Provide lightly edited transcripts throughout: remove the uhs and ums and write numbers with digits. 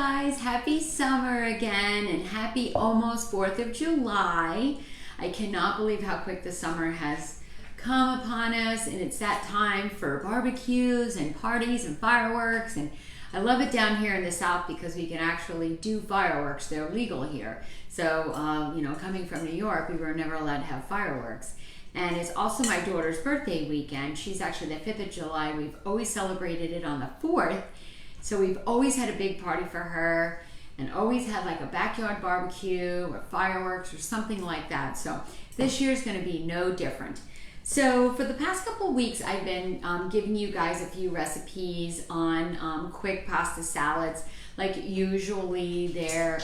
guys, happy summer again and happy almost 4th of July. I cannot believe how quick the summer has come upon us, and it's that time for barbecues and parties and fireworks. And I love it down here in the South because we can actually do fireworks. They're legal here. So, coming from New York, we were never allowed to have fireworks. And it's also my daughter's birthday weekend. She's actually the 5th of July. We've always celebrated it on the 4th. So we've always had a big party for her and always had like a backyard barbecue or fireworks or something like that. So this year is going to be no different. So for the past couple of weeks, I've been giving you guys a few recipes on quick pasta salads. Like usually they're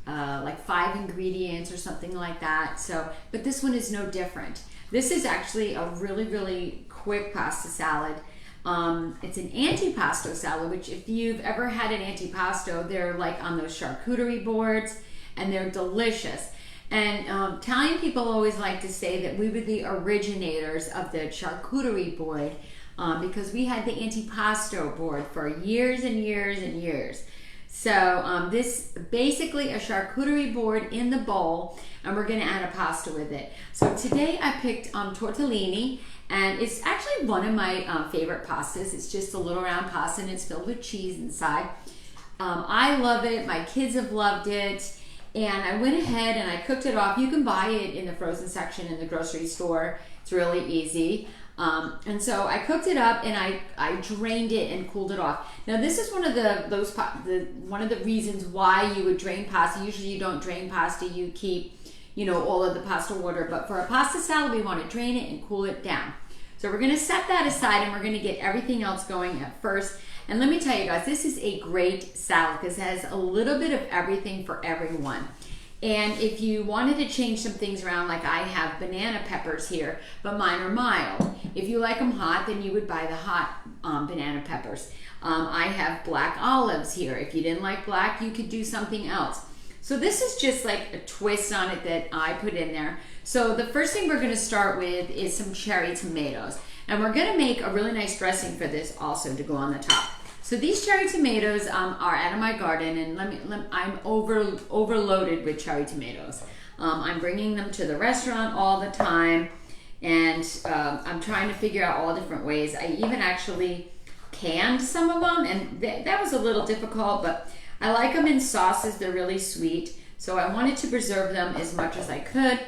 like 5 ingredients or something like that. So, but this one is no different. This is actually a really, really quick pasta salad. It's an antipasto salad, which if you've ever had an antipasto, they're like on those charcuterie boards and they're delicious. And Italian people always like to say that we were the originators of the charcuterie board because we had the antipasto board for years and years and years. So this basically a charcuterie board in the bowl, and we're going to add a pasta with it. So today I picked tortellini, and it's actually one of my favorite pastas. It's just a little round pasta, and it's filled with cheese inside. I love it. My kids have loved it, and I went ahead and I cooked it off. You can buy it in the frozen section in the grocery store. It's really easy. And so I cooked it up and I drained it and cooled it off. Now this is one of the reasons why you would drain pasta. Usually you don't drain pasta, you keep all of the pasta water, but for a pasta salad we want to drain it and cool it down. So we're going to set that aside and we're going to get everything else going at first. And let me tell you guys, this is a great salad because it has a little bit of everything for everyone. And if you wanted to change some things around, like I have banana peppers here, but mine are mild. If you like them hot, then you would buy the hot banana peppers. I have black olives here. If you didn't like black, you could do something else. So this is just like a twist on it that I put in there. So the first thing we're going to start with is some cherry tomatoes. And we're going to make a really nice dressing for this also to go on the top. So these cherry tomatoes are out of my garden, and I'm overloaded with cherry tomatoes. I'm bringing them to the restaurant all the time, and I'm trying to figure out all different ways. I even actually canned some of them, and that was a little difficult, but I like them in sauces. They're really sweet, so I wanted to preserve them as much as I could.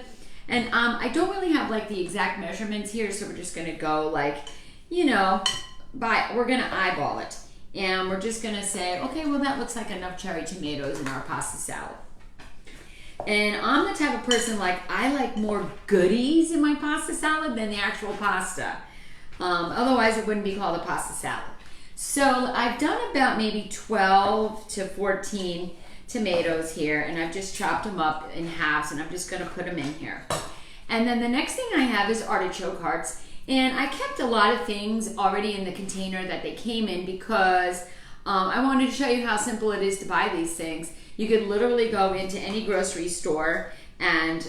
And I don't really have like the exact measurements here, so we're just going to go like, we're going to eyeball it. And we're just gonna say, okay, well that looks like enough cherry tomatoes in our pasta salad. And I'm the type of person I like more goodies in my pasta salad than the actual pasta. Otherwise it wouldn't be called a pasta salad. So I've done about maybe 12 to 14 tomatoes here, and I've just chopped them up in halves, and I'm just gonna put them in here. And then the next thing I have is artichoke hearts. And I kept a lot of things already in the container that they came in because I wanted to show you how simple it is to buy these things. You could literally go into any grocery store and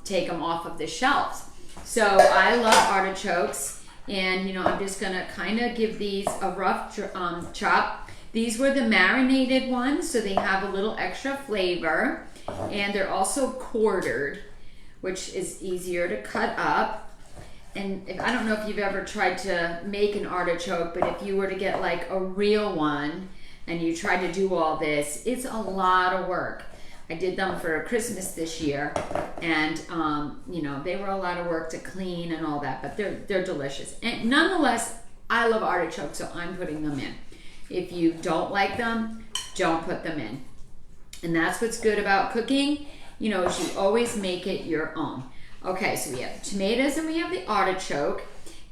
take them off of the shelves. So I love artichokes, and I'm just gonna kind of give these a rough chop. These were the marinated ones, so they have a little extra flavor, and they're also quartered, which is easier to cut up. And I don't know if you've ever tried to make an artichoke, but if you were to get like a real one and you tried to do all this, it's a lot of work. I did them for Christmas this year, and they were a lot of work to clean and all that, but they're delicious. And nonetheless, I love artichokes, so I'm putting them in. If you don't like them, don't put them in. And that's what's good about cooking, is you always make it your own. Okay, so we have tomatoes and we have the artichoke,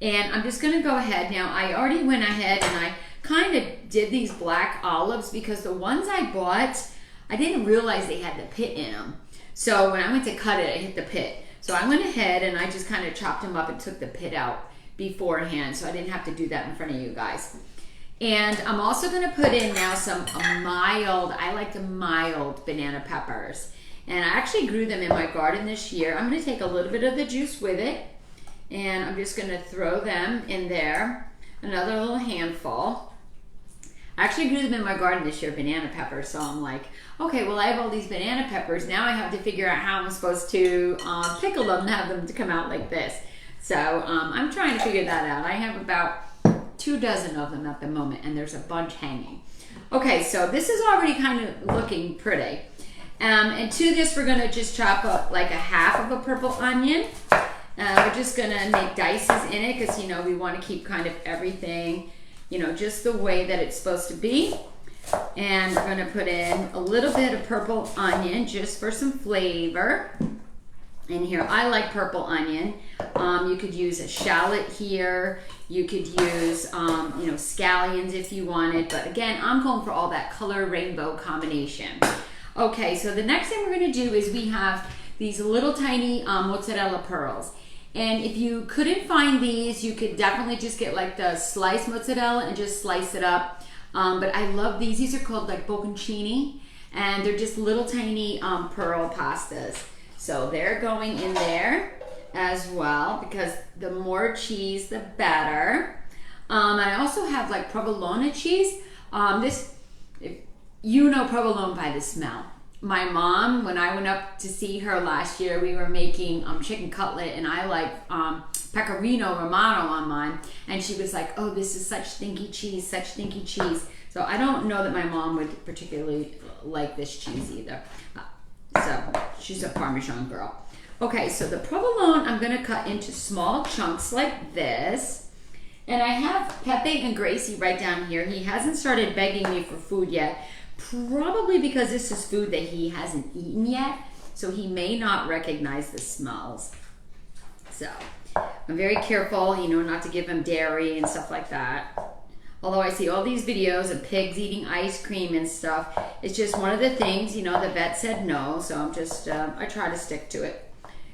and I'm just going to go ahead now. I already went ahead and I kind of did these black olives because the ones I bought, I didn't realize they had the pit in them. So when I went to cut it, I hit the pit. So I went ahead and I just kind of chopped them up and took the pit out beforehand, so I didn't have to do that in front of you guys. And I'm also going to put in now some I like the mild banana peppers. And I actually grew them in my garden this year. I'm going to take a little bit of the juice with it, and I'm just going to throw them in there, another little handful. I actually grew them in my garden this year, banana peppers. So I'm like, okay, well I have all these banana peppers. Now I have to figure out how I'm supposed to pickle them and have them to come out like this. So I'm trying to figure that out. I have about 2 dozen of them at the moment, and there's a bunch hanging. Okay, so this is already kind of looking pretty. And to this, we're gonna just chop up like a half of a purple onion. We're just gonna make dices in it because, you know, we want to keep kind of everything, you know, just the way that it's supposed to be. And we're gonna put in a little bit of purple onion just for some flavor. And here, I like purple onion. You could use a shallot here. You could use, you know, scallions if you wanted. But again, I'm going for all that color rainbow combination. Okay, so the next thing we're gonna do is we have these little tiny mozzarella pearls. And if you couldn't find these, you could definitely just get like the sliced mozzarella and just slice it up. But I love these. These are called like bocconcini, and they're just little tiny pearl pastas. So they're going in there as well because the more cheese, the better. And I also have like provolone cheese. You know provolone by the smell. My mom, when I went up to see her last year, we were making chicken cutlet, and I like pecorino romano on mine, and she was like, oh, this is such stinky cheese, such stinky cheese. So I don't know that my mom would particularly like this cheese either. So she's a Parmesan girl. Okay, so the provolone I'm gonna cut into small chunks like this. And I have Pepe and Gracie right down here. He hasn't started begging me for food yet, probably because this is food that he hasn't eaten yet, so he may not recognize the smells. So I'm very careful, you know, not to give him dairy and stuff like that. Although I see all these videos of pigs eating ice cream and stuff, it's just one of the things, you know, the vet said no, so I'm just, I try to stick to it.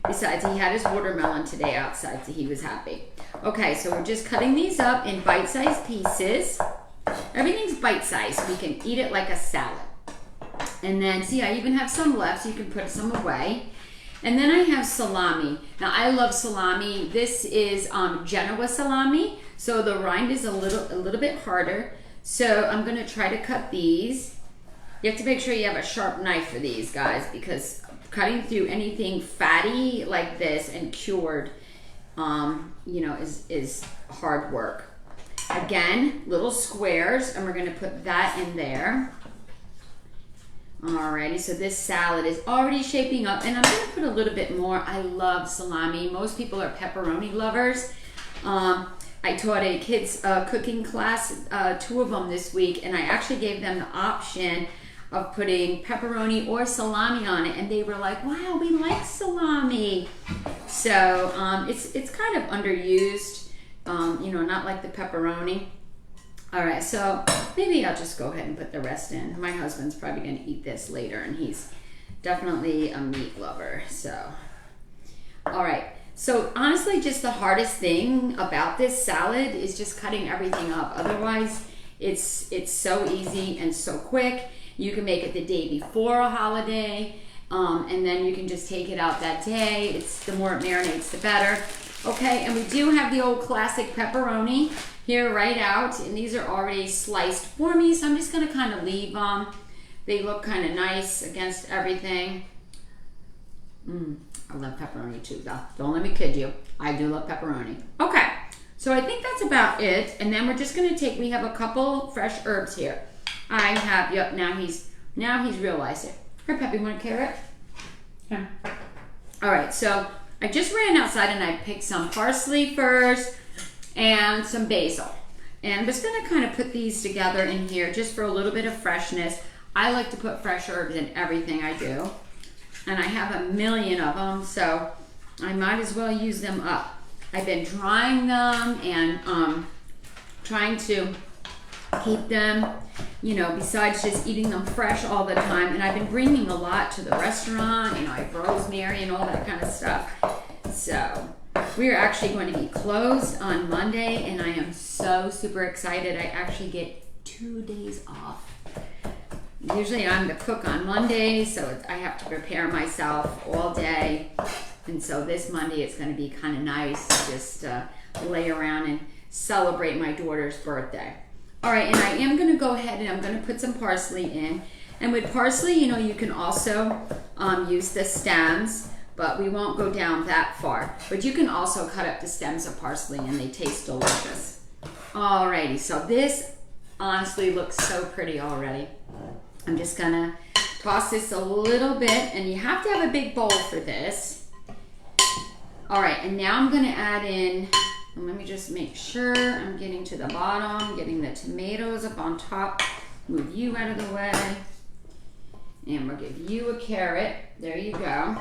Besides, he had his watermelon today outside, so he was happy. Okay, so we're just cutting these up in bite-sized pieces. Everything's bite-sized. We can eat it like a salad. And then, see, I even have some left, so you can put some away. And then I have salami. Now, I love salami. This is Genoa salami, so the rind is a little bit harder. So I'm going to try to cut these. You have to make sure you have a sharp knife for these, guys, because cutting through anything fatty like this and cured, you know, is hard work. Again, little squares, and we're gonna put that in there. Alrighty, so this salad is already shaping up, and I'm gonna put a little bit more. I love salami. Most people are pepperoni lovers. I taught a kids cooking class, 2 of them this week, and I actually gave them the option of putting pepperoni or salami on it, and they were like, wow, we like salami. So it's kind of underused, you know, not like the pepperoni. All right, so maybe I'll just go ahead and put the rest in. My husband's probably gonna eat this later, and he's definitely a meat lover, so. All right, so honestly, just the hardest thing about this salad is just cutting everything up. Otherwise, it's so easy and so quick. You can make it the day before a holiday, and then you can just take it out that day. The more it marinates, the better. Okay, and we do have the old classic pepperoni here right out, and these are already sliced for me, so I'm just gonna kind of leave them. They look kind of nice against everything. I love pepperoni too, though. Don't let me kid you. I do love pepperoni. Okay, so I think that's about it, and then we're just gonna we have a couple fresh herbs here. I have, yep, now he's realized it. Here, Peppy, want a carrot? Here. All right, so I just ran outside and I picked some parsley first and some basil. And I'm just gonna kind of put these together in here just for a little bit of freshness. I like to put fresh herbs in everything I do. And I have a million of them, so I might as well use them up. I've been drying them and trying to keep them, you know, besides just eating them fresh all the time. And I've been bringing a lot to the restaurant, you know, I have rosemary and all that kind of stuff. So we are actually going to be closed on Monday, and I am so super excited. I actually get 2 days off. Usually I'm the cook on Monday, so I have to prepare myself all day. And so this Monday it's going to be kind of nice to just lay around and celebrate my daughter's birthday. All right, and I am gonna go ahead and I'm gonna put some parsley in. And with parsley, you know, you can also use the stems, but we won't go down that far. But you can also cut up the stems of parsley and they taste delicious. Alrighty, so this honestly looks so pretty already. I'm just gonna toss this a little bit, and you have to have a big bowl for this. All right, and now I'm gonna add in, and let me just make sure I'm getting to the bottom, getting the tomatoes up on top. Move you out of the way. And we'll give you a carrot. There you go.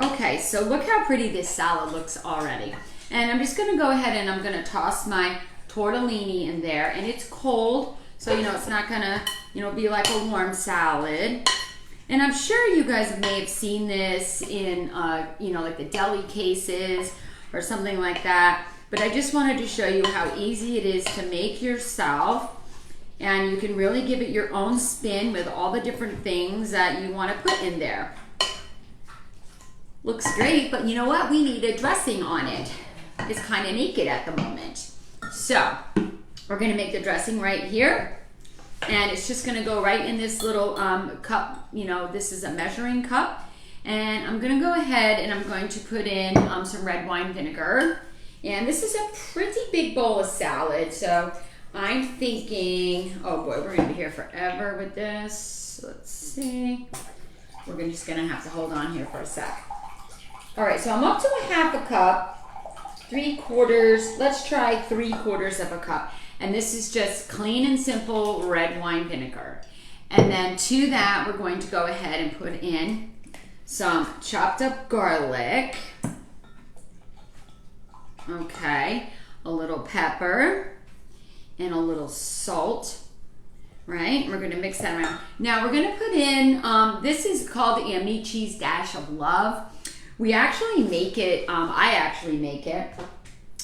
Okay, so look how pretty this salad looks already. And I'm just gonna go ahead and I'm gonna toss my tortellini in there, and it's cold, so you know it's not gonna, you know, be like a warm salad. And I'm sure you guys may have seen this in, you know, like the deli cases or something like that. But I just wanted to show you how easy it is to make yourself. And you can really give it your own spin with all the different things that you want to put in there. Looks great, but you know what? We need a dressing on it. It's kind of naked at the moment. So we're going to make the dressing right here. And it's just going to go right in this little cup. You know, this is a measuring cup. And I'm going to go ahead and I'm going to put in some red wine vinegar. And this is a pretty big bowl of salad. So I'm thinking, oh boy, we're going to be here forever with this. Let's see. We're just going to have to hold on here for a sec. All right, so I'm up to a half a cup, 3/4. Let's try 3/4 of a cup. And this is just clean and simple red wine vinegar. And then to that, we're going to go ahead and put in some chopped up garlic. Okay, a little pepper and a little salt, right? We're gonna mix that around. Now we're gonna put in, this is called the Amici's Dash of Love. We actually make it, I actually make it.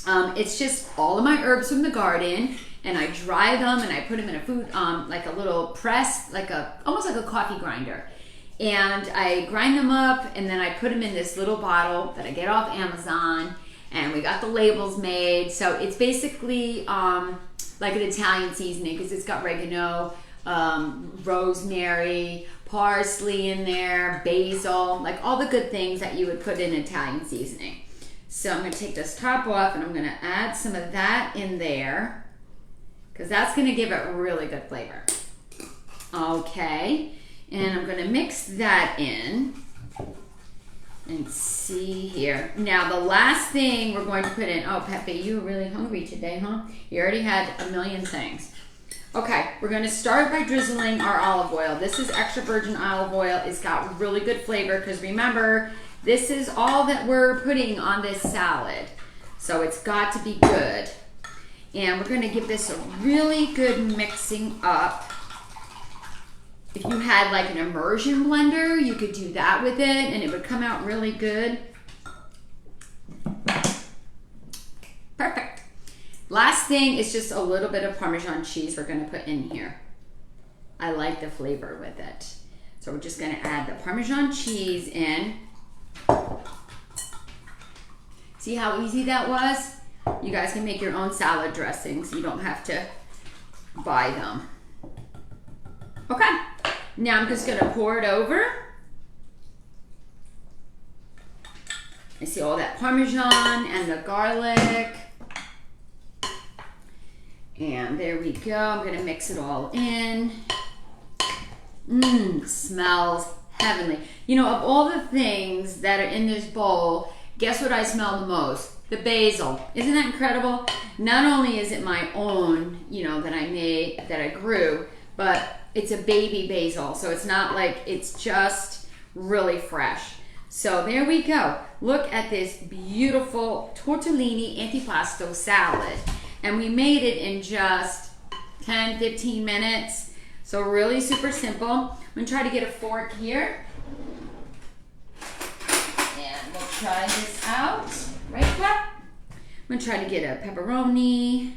It's just all of my herbs from the garden, and I dry them and I put them in a food, like a little press, like almost like a coffee grinder. And I grind them up and then I put them in this little bottle that I get off Amazon, and we got the labels made. So it's basically like an Italian seasoning because it's got oregano, rosemary, parsley in there, basil, like all the good things that you would put in Italian seasoning. So I'm going to take this top off and I'm going to add some of that in there because that's going to give it really good flavor. Okay, and I'm going to mix that in and see here. Now the last thing we're going to put in, oh Pepe, you're really hungry today, huh? You already had a million things. Okay, we're going to start by drizzling our olive oil. This is extra virgin olive oil. It's got really good flavor because remember, this is all that we're putting on this salad. So it's got to be good. And we're going to give this a really good mixing up. If you had like an immersion blender, you could do that with it and it would come out really good. Perfect. Last thing is just a little bit of Parmesan cheese we're going to put in here. I like the flavor with it. So we're just going to add the Parmesan cheese in. See how easy that was? You guys can make your own salad dressings. You don't have to buy them. Okay, now I'm just going to pour it over. I see all that Parmesan and the garlic. And there we go. I'm going to mix it all in. Smells heavenly. You know, of all the things that are in this bowl, guess what I smell the most? The basil. Isn't that incredible? Not only is it my own, you know, that I made, that I grew, but it's a baby basil. So it's not like, it's just really fresh. So there we go. Look at this beautiful tortellini antipasto salad. And we made it in just 10, 15 minutes. So really super simple. I'm gonna try to get a fork here. And we'll try this out. Right, Pep? I'm gonna try to get a pepperoni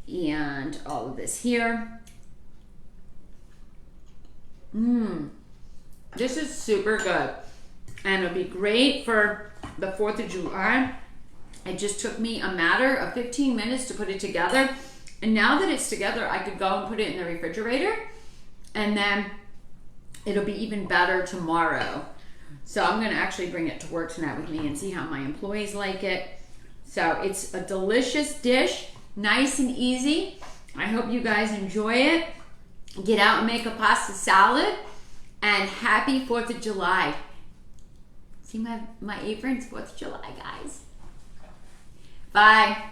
and all of this here. This is super good. And it'll be great for the 4th of July. It just took me a matter of 15 minutes to put it together, And now that it's together, I could go and put it in the refrigerator, and then it'll be even better tomorrow. So I'm gonna actually bring it to work tonight with me and see how my employees like it. So it's a delicious dish, nice and easy. I hope you guys enjoy it. Get out and make a pasta salad, and happy 4th of July. See my aprons? 4th of July, guys. Bye.